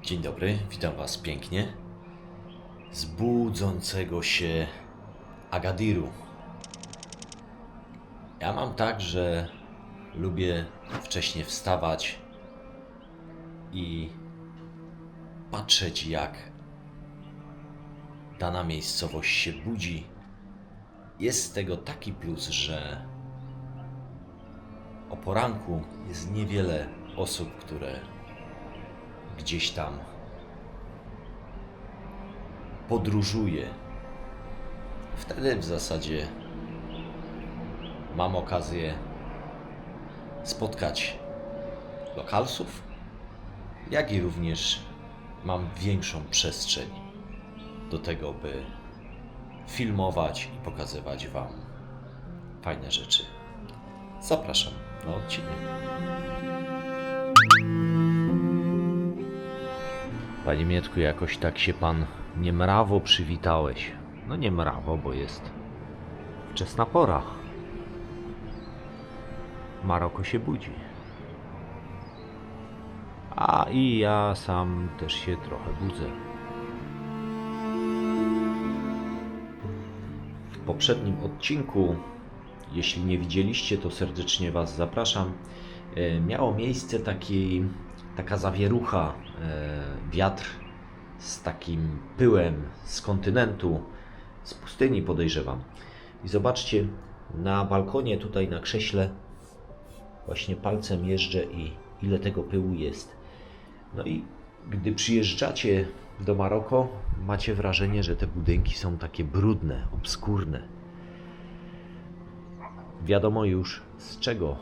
Dzień dobry, witam Was pięknie z budzącego się Agadiru. Ja mam tak, że lubię wcześnie wstawać i patrzeć, jak dana miejscowość się budzi. Jest z tego taki plus, że o poranku jest niewiele osób, które gdzieś tam podróżuje. Wtedy w zasadzie mam okazję spotkać lokalsów, jak i również mam większą przestrzeń do tego, by filmować i pokazywać Wam fajne rzeczy. Zapraszam na odcinek. Panie Mietku, jakoś tak się Pan niemrawo przywitałeś. No niemrawo, bo jest wczesna pora. Maroko się budzi. A i ja sam też się trochę budzę. W poprzednim odcinku, jeśli nie widzieliście, to serdecznie Was zapraszam. Miało miejsce taka zawierucha, wiatr z takim pyłem z kontynentu, z pustyni podejrzewam. I zobaczcie, na balkonie tutaj na krześle właśnie palcem jeżdżę i ile tego pyłu jest. No i gdy przyjeżdżacie do Maroko, macie wrażenie, że te budynki są takie brudne, obskurne. Wiadomo już z czego,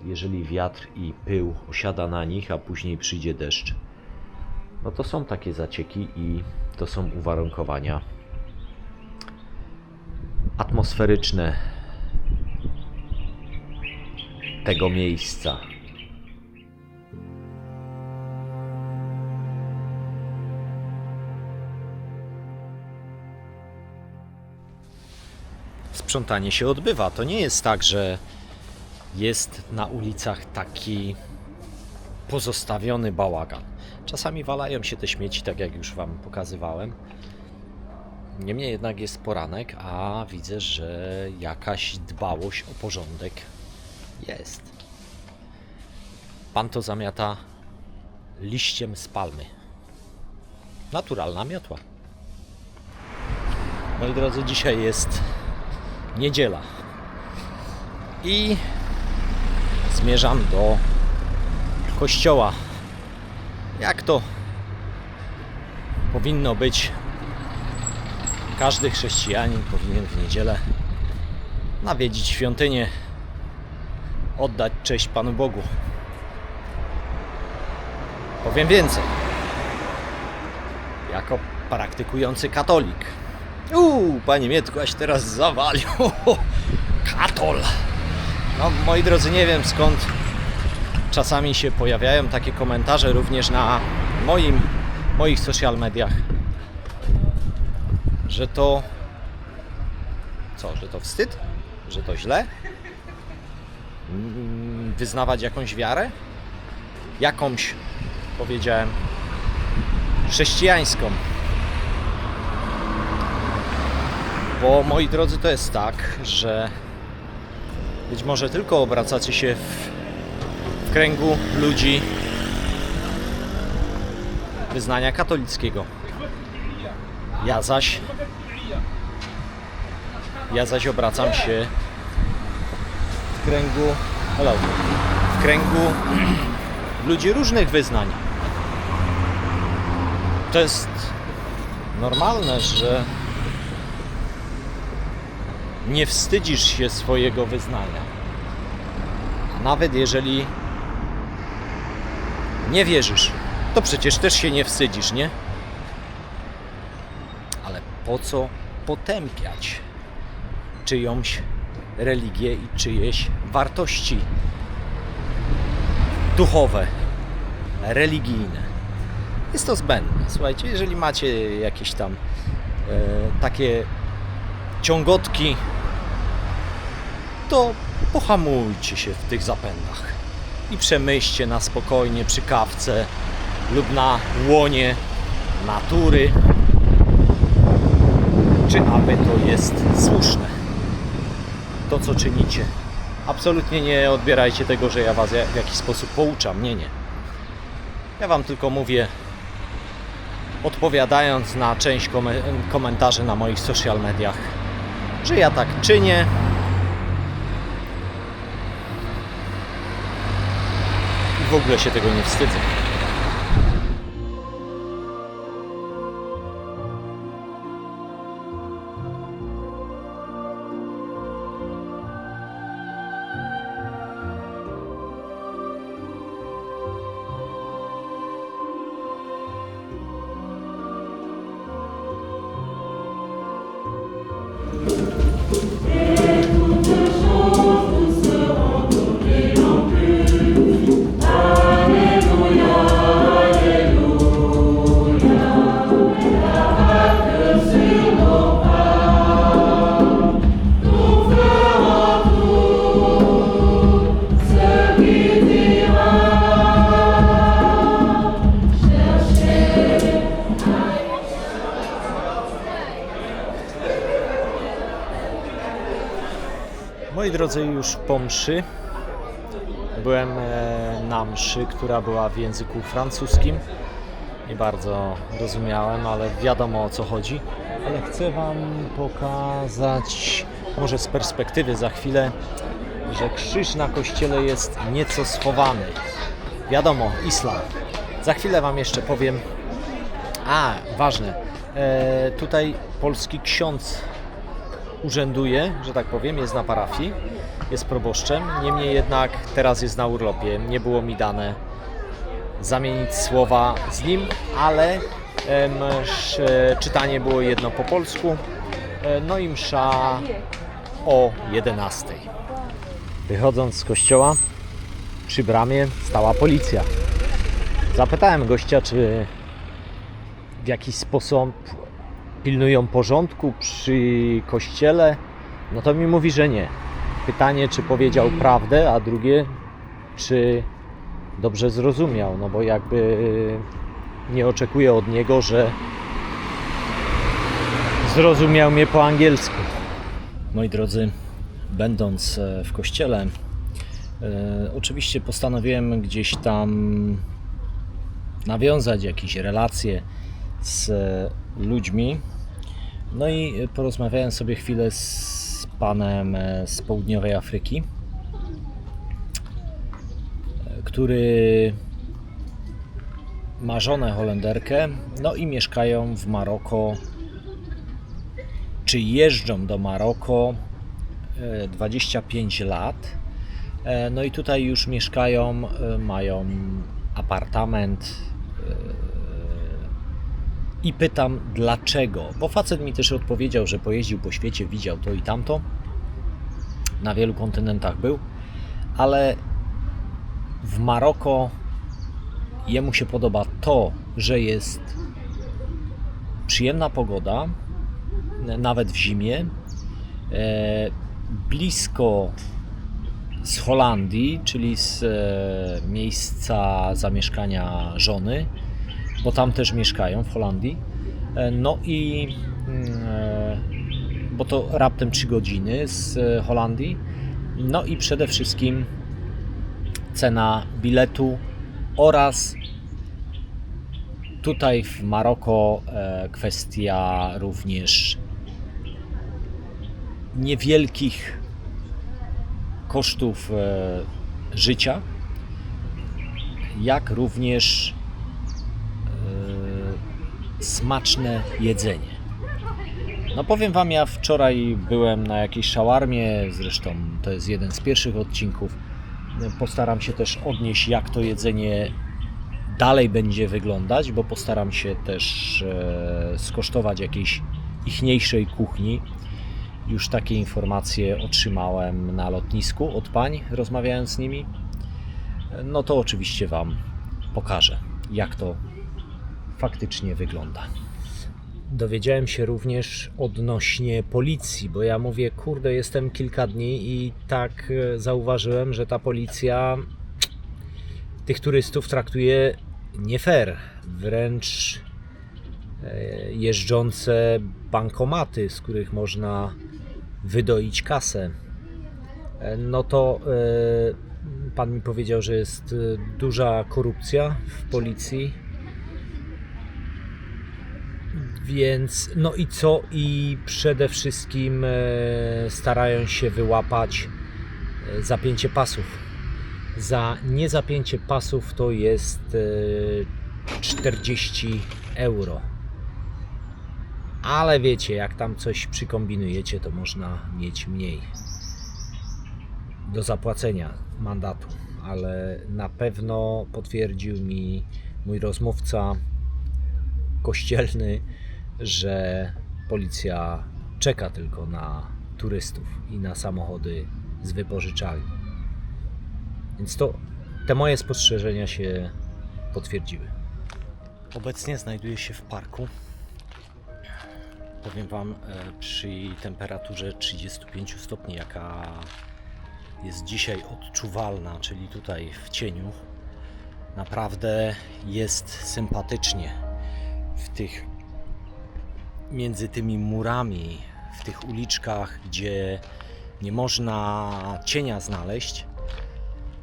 jeżeli wiatr i pył osiada na nich, a później przyjdzie deszcz. No to są takie zacieki i to są uwarunkowania atmosferyczne tego miejsca. Sprzątanie się odbywa. To nie jest tak, że jest na ulicach taki pozostawiony bałagan. Czasami walają się te śmieci, tak jak już Wam pokazywałem. Niemniej jednak jest poranek, a widzę, że jakaś dbałość o porządek jest. Pan to zamiata liściem z palmy. Naturalna miotła. Moi drodzy, dzisiaj jest niedziela i zmierzam do kościoła. Jak to powinno być? Każdy chrześcijanin powinien w niedzielę nawiedzić świątynię, oddać cześć Panu Bogu. Powiem więcej. Jako praktykujący katolik. Panie Mietku, aś teraz zawalił. Katol. No, moi drodzy, nie wiem skąd czasami się pojawiają takie komentarze również na moich social mediach, że to co, że to wstyd? Że to źle? Wyznawać jakąś wiarę? Jakąś, powiedziałem, chrześcijańską. Bo moi drodzy, to jest tak, że być może tylko obracacie się w kręgu ludzi wyznania katolickiego. Ja zaś obracam się w kręgu ludzi różnych wyznań. To jest normalne, że nie wstydzisz się swojego wyznania. Nawet jeżeli nie wierzysz, to przecież też się nie wstydzisz, nie? Ale po co potępiać czyjąś religię i czyjeś wartości duchowe, religijne? Jest to zbędne. Słuchajcie, jeżeli macie jakieś tam takie ciągotki, to pohamujcie się w tych zapędach i przemyślcie na spokojnie przy kawce lub na łonie natury, czy aby to jest słuszne, to co czynicie. Absolutnie nie odbierajcie tego, że ja Was w jakiś sposób pouczam. Nie. Ja Wam tylko mówię, odpowiadając na część komentarzy na moich social mediach, że ja tak czynię. I w ogóle się tego nie wstydzę. Moi drodzy, już po mszy byłem na mszy, która była w języku francuskim. Nie bardzo rozumiałem, ale wiadomo o co chodzi. Ale chcę Wam pokazać, może z perspektywy za chwilę, że krzyż na kościele jest nieco schowany. Wiadomo, islam. Za chwilę Wam jeszcze powiem. Ważne. Tutaj polski ksiądz urzęduje, że tak powiem, jest na parafii, jest proboszczem, niemniej jednak teraz jest na urlopie. Nie było mi dane zamienić słowa z nim, ale czytanie było jedno po polsku, no i msza o 11. Wychodząc z kościoła, przy bramie stała policja. Zapytałem gościa, czy w jakiś sposób pilnują porządku przy kościele. No to mi mówi, że nie. Pytanie, czy powiedział prawdę, a drugie, czy dobrze zrozumiał, no bo jakby nie oczekuję od niego, że zrozumiał mnie po angielsku. Moi drodzy, będąc w kościele, oczywiście postanowiłem gdzieś tam nawiązać jakieś relacje z ludźmi. No i porozmawiałem sobie chwilę z panem z południowej Afryki, który ma żonę Holenderkę, no i mieszkają w Maroko, czy jeżdżą do Maroko 25 lat. No i tutaj już mieszkają, mają apartament. I pytam dlaczego, bo facet mi też odpowiedział, że pojeździł po świecie, widział to i tamto, na wielu kontynentach był, ale w Maroko jemu się podoba to, że jest przyjemna pogoda, nawet w zimie, blisko z Holandii, czyli z miejsca zamieszkania żony, bo tam też mieszkają w Holandii. No i bo to raptem 3 godziny z Holandii. No i przede wszystkim cena biletu oraz tutaj w Maroko kwestia również niewielkich kosztów życia, jak również smaczne jedzenie. No powiem Wam, ja wczoraj byłem na jakiejś szawarmie, zresztą to jest jeden z pierwszych odcinków. Postaram się też odnieść, jak to jedzenie dalej będzie wyglądać, bo postaram się też skosztować jakiejś ichniejszej kuchni. Już takie informacje otrzymałem na lotnisku od pań, rozmawiając z nimi. No to oczywiście Wam pokażę, jak to faktycznie wygląda. Dowiedziałem się również odnośnie policji, bo ja mówię, kurde, jestem kilka dni i tak zauważyłem, że ta policja tych turystów traktuje nie fair, wręcz jeżdżące bankomaty, z których można wydoić kasę. No to pan mi powiedział, że jest duża korupcja w policji. Więc no i co? I przede wszystkim starają się wyłapać zapięcie pasów. Za niezapięcie pasów to jest 40 euro. Ale wiecie, jak tam coś przykombinujecie, to można mieć mniej do zapłacenia mandatu. Ale na pewno potwierdził mi mój rozmówca kościelny, że policja czeka tylko na turystów i na samochody z wypożyczalni. Więc te moje spostrzeżenia się potwierdziły. Obecnie znajduję się w parku. Powiem Wam, przy temperaturze 35 stopni, jaka jest dzisiaj odczuwalna, czyli tutaj w cieniu, naprawdę jest sympatycznie. Między tymi murami, w tych uliczkach, gdzie nie można cienia znaleźć,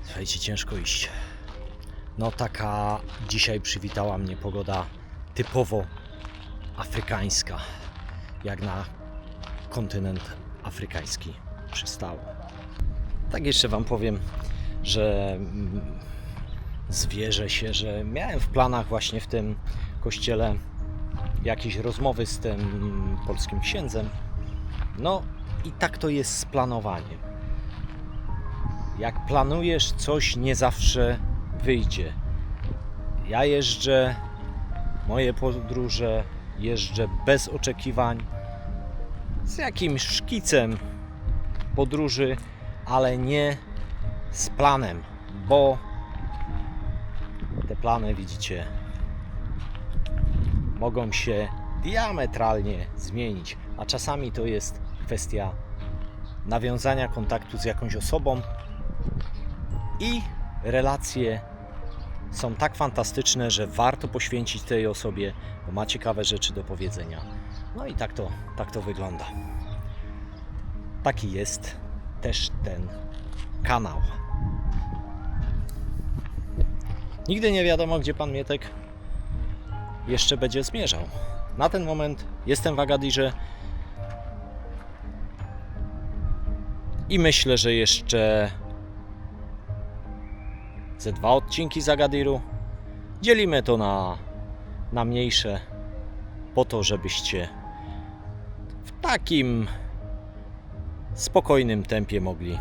słuchajcie, ciężko iść. No taka dzisiaj przywitała mnie pogoda typowo afrykańska, jak na kontynent afrykański przystało. Tak jeszcze Wam powiem, że zwierzę się, że miałem w planach właśnie w tym kościele jakieś rozmowy z tym polskim księdzem. No i tak to jest z planowaniem. Jak planujesz coś, nie zawsze wyjdzie. Ja jeżdżę, moje podróże jeżdżę bez oczekiwań, z jakimś szkicem podróży, ale nie z planem, bo te plany, widzicie, mogą się diametralnie zmienić, a czasami to jest kwestia nawiązania kontaktu z jakąś osobą i relacje są tak fantastyczne, że warto poświęcić tej osobie, bo ma ciekawe rzeczy do powiedzenia. No i tak to wygląda. Taki jest też ten kanał. Nigdy nie wiadomo, gdzie pan Mietek jeszcze będzie zmierzał. Na ten moment jestem w Agadirze i myślę, że jeszcze ze 2 odcinki z Agadiru dzielimy to na mniejsze, po to, żebyście w takim spokojnym tempie mogli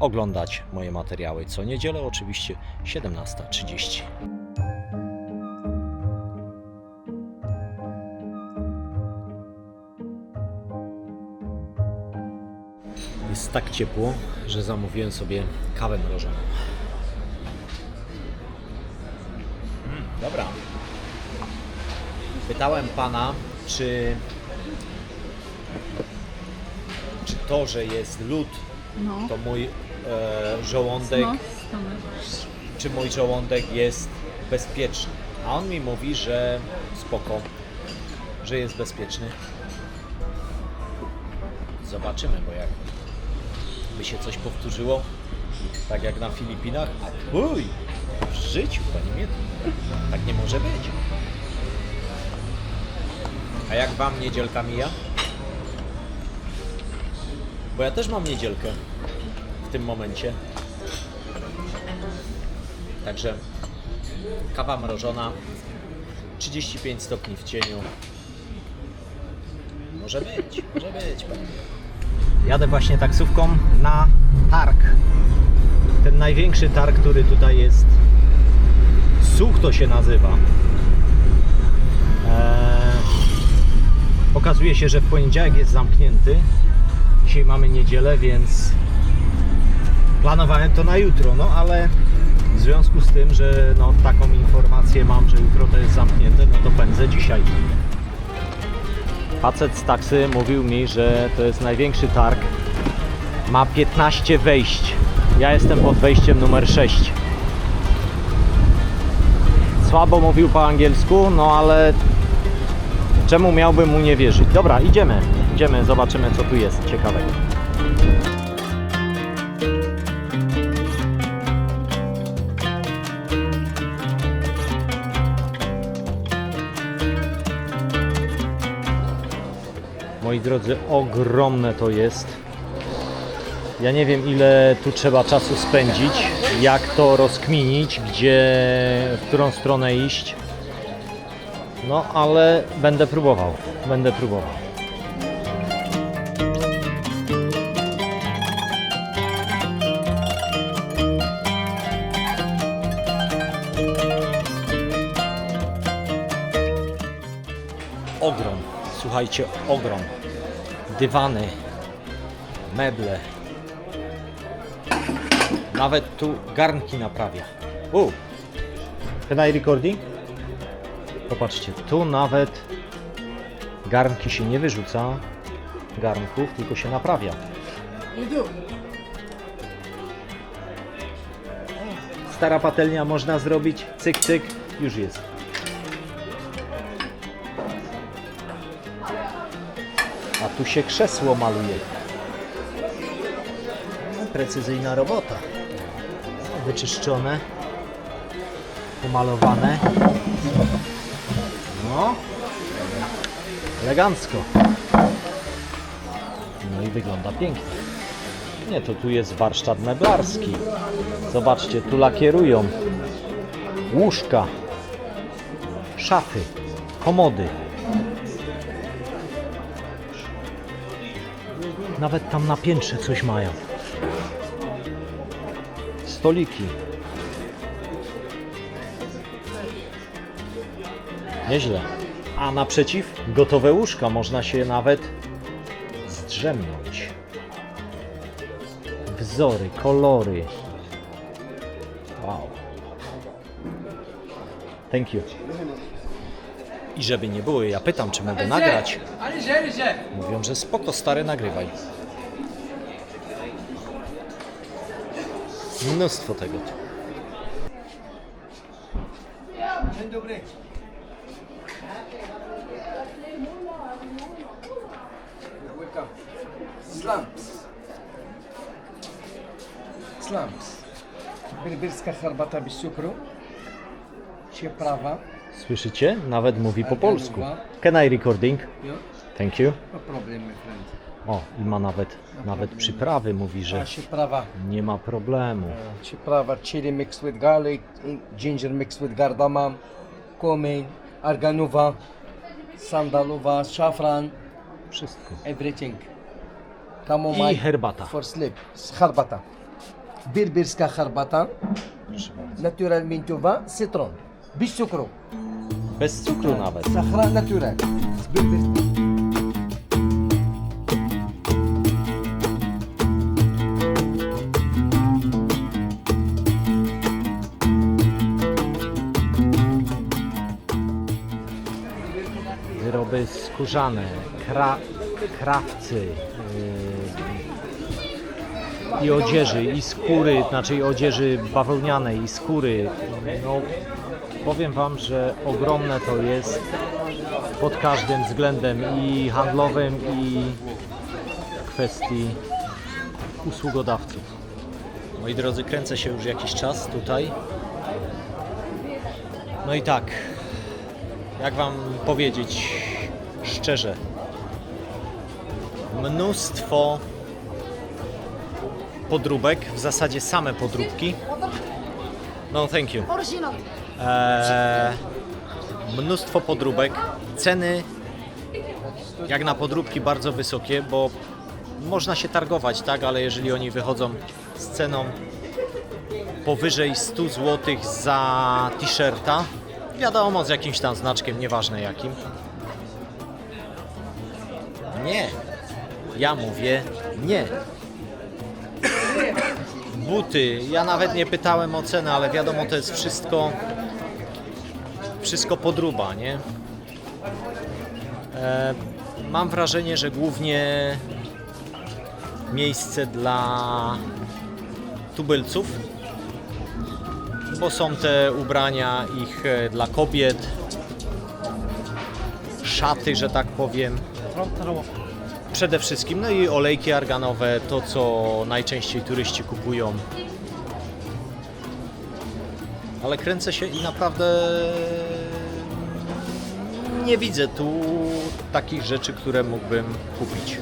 oglądać moje materiały co niedzielę, oczywiście 17:30. Jest tak ciepło, że zamówiłem sobie kawę mrożoną. Dobra. Pytałem pana, czy to, że jest lód, to mój żołądek, czy mój żołądek jest bezpieczny. A on mi mówi, że spoko, że jest bezpieczny. Zobaczymy, bo jak by się coś powtórzyło, tak jak na Filipinach, a uj, w życiu, panie Mietek, tak nie może być. A jak wam niedzielka mija? Bo ja też mam niedzielkę w tym momencie. Także kawa mrożona, 35 stopni w cieniu. Może być, panie. Jadę właśnie taksówką na targ. Ten największy targ, który tutaj jest. Such to się nazywa. Okazuje się, że w poniedziałek jest zamknięty. Dzisiaj mamy niedzielę, więc planowałem to na jutro, no ale w związku z tym, że no, taką informację mam, że jutro to jest zamknięte, no to pędzę dzisiaj. Facet z taksy mówił mi, że to jest największy targ. Ma 15 wejść. Ja jestem pod wejściem numer 6. słabo mówił po angielsku, no ale czemu miałbym mu nie wierzyć? Dobra, idziemy, zobaczymy co tu jest ciekawego. Moi drodzy, ogromne to jest. Ja nie wiem, ile tu trzeba czasu spędzić, jak to rozkminić, w którą stronę iść. No, ale będę próbował. Ogrom, słuchajcie, ogrom. Dywany, meble. Nawet tu garnki naprawia. Can I recording? Popatrzcie, tu nawet garnki się nie wyrzuca, garnków, tylko się naprawia. Stara patelnia można zrobić, cyk, cyk, już jest. A tu się krzesło maluje. Precyzyjna robota. Wyczyszczone, pomalowane. No, elegancko. No i wygląda pięknie. Nie, to tu jest warsztat meblarski. Zobaczcie, tu lakierują łóżka, szafy, komody. Nawet tam na piętrze coś mają. Stoliki. Nieźle. A naprzeciw gotowe łóżka. Można się nawet zdrzemnąć. Wzory, kolory. Wow. Thank you. I żeby nie było, ja pytam, czy mogę nagrać. Mówią, że spoko, stary, nagrywaj. Mnóstwo tego. Dzień dobry. Welcome. Slums. Berbерska herbata bez cukru. Przyprawa. Słyszycie? Nawet mówi po polsku. Can I recording? Yeah. Thank you. No problem, my friend. O, i ma nawet przyprawy, mówi, że Przyprawa. nie ma problemu. Przyprawa chili mixed with garlic, ginger mixed with cardamom, cumin, arganowa, sandalowa, saffron, Wszystko. everything. Chamomile I herbata. for sleep. Herbata. Berbерska herbata, Proszę bardzo. natural mintowa, citron. Bez cukru. Bez cukru nawet. Sahra natural. Wyroby skórzane, krawcy i odzieży, i skóry, znaczy i odzieży bawełnianej, i skóry. No, powiem Wam, że ogromne to jest pod każdym względem, i handlowym, i w kwestii usługodawców. Moi drodzy, kręcę się już jakiś czas tutaj. No i tak, jak Wam powiedzieć szczerze, mnóstwo podróbek, w zasadzie same podróbki. No, thank you. Original. Mnóstwo podróbek, ceny jak na podróbki bardzo wysokie, bo można się targować, tak, ale jeżeli oni wychodzą z ceną powyżej 100 zł za t-shirta, wiadomo, z jakimś tam znaczkiem, nieważne jakim. Nie. Ja mówię nie. Buty. Ja nawet nie pytałem o cenę, ale wiadomo, to jest wszystko podróba, nie? Mam wrażenie, że głównie miejsce dla tubylców. bo są te ubrania ich dla kobiet, szaty, że tak powiem. Przede wszystkim, no i olejki arganowe, to co najczęściej turyści kupują. Ale kręcę się i naprawdę nie widzę tu takich rzeczy, które mógłbym kupić.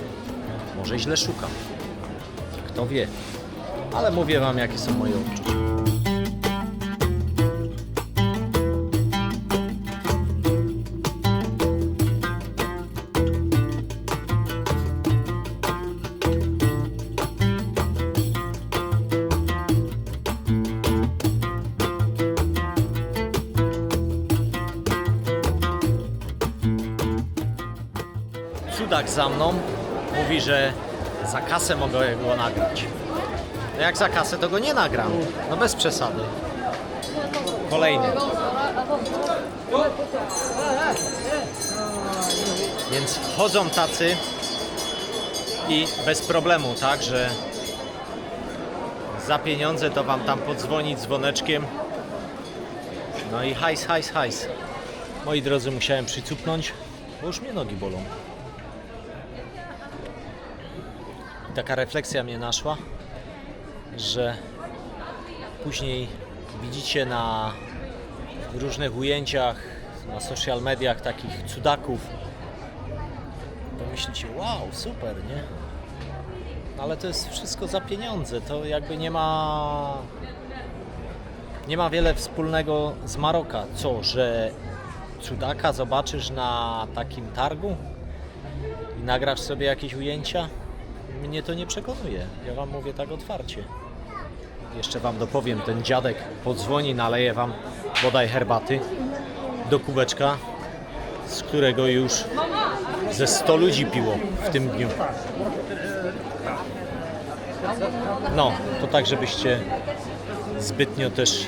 Może źle szukam. Kto wie. Ale mówię wam, jakie są moje odczucia. Cudak za mną mówi, że za kasę mogę go nagrać. No jak za kasę, to go nie nagram. No bez przesady. Kolejny. Więc wchodzą tacy i bez problemu, tak, że za pieniądze to wam tam podzwonić dzwoneczkiem. No i hajs, hajs, hajs. Moi drodzy, musiałem przycupnąć, bo już mnie nogi bolą. I taka refleksja mnie naszła, że później widzicie na różnych ujęciach, na social mediach takich cudaków, to myślicie, wow, super, nie? Ale to jest wszystko za pieniądze, to jakby nie ma wiele wspólnego z Maroka. Co, że cudaka zobaczysz na takim targu i nagrasz sobie jakieś ujęcia? Mnie to nie przekonuje, ja wam mówię tak otwarcie. Jeszcze wam dopowiem, ten dziadek podzwoni, naleje wam bodaj herbaty do kubeczka, z którego już ze 100 ludzi piło w tym dniu. No, to tak, żebyście zbytnio też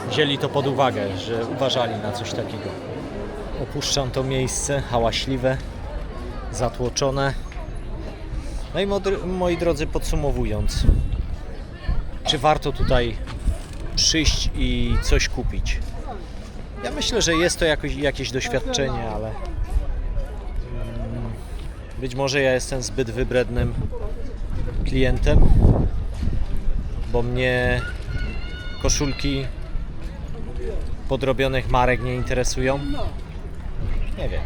wzięli to pod uwagę, że uważali na coś takiego. Opuszczam to miejsce hałaśliwe, zatłoczone. No i moi drodzy, podsumowując, czy warto tutaj przyjść i coś kupić? Ja myślę, że jest to jakieś doświadczenie, ale być może ja jestem zbyt wybrednym klientem, bo mnie koszulki podrobionych marek nie interesują. Nie wiem.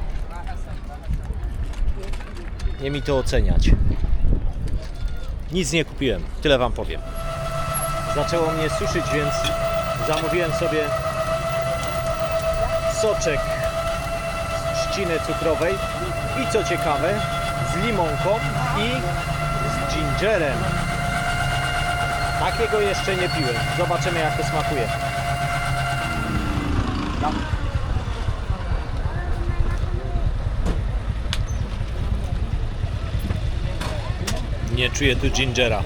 Nie mi to oceniać. Nic nie kupiłem, tyle wam powiem. Zaczęło mnie suszyć, więc zamówiłem sobie soczek z trzciny cukrowej i co ciekawe, z limonką i z gingerem. Takiego jeszcze nie piłem. Zobaczymy, jak to smakuje. Nie czuję tu gingera.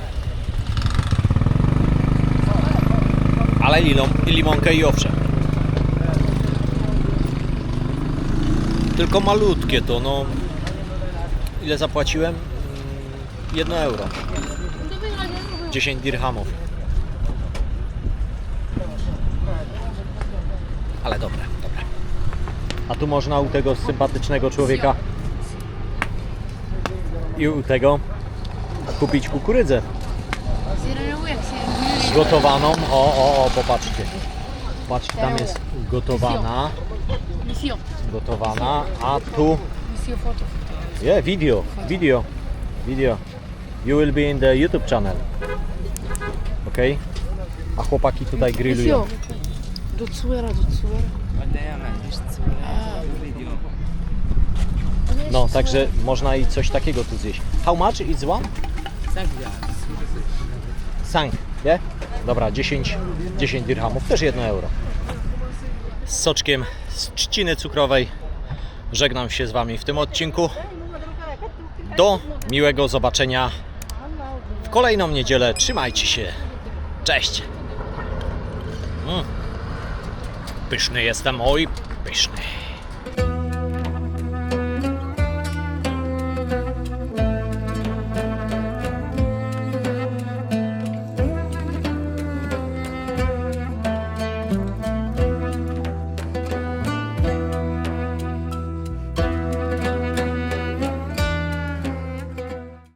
Ale limonkę i owszem. Tylko malutkie to, no. Ile zapłaciłem? 1 euro. 10 dirhamów. Ale dobre, dobre. A tu można u tego sympatycznego człowieka i u tego kupić kukurydzę gotowaną. O, popatrzcie. Patrzcie, tam jest gotowana. A tu video. You will be in the YouTube channel. Ok? A chłopaki tutaj grillują. No, także można i coś takiego tu zjeść. How much is one? 5, nie? Dobra, 10 dirhamów, też 1 euro. Z soczkiem z trzciny cukrowej żegnam się z wami w tym odcinku. Do miłego zobaczenia w kolejną niedzielę. Trzymajcie się. Cześć. Pyszny jestem, oj, pyszny.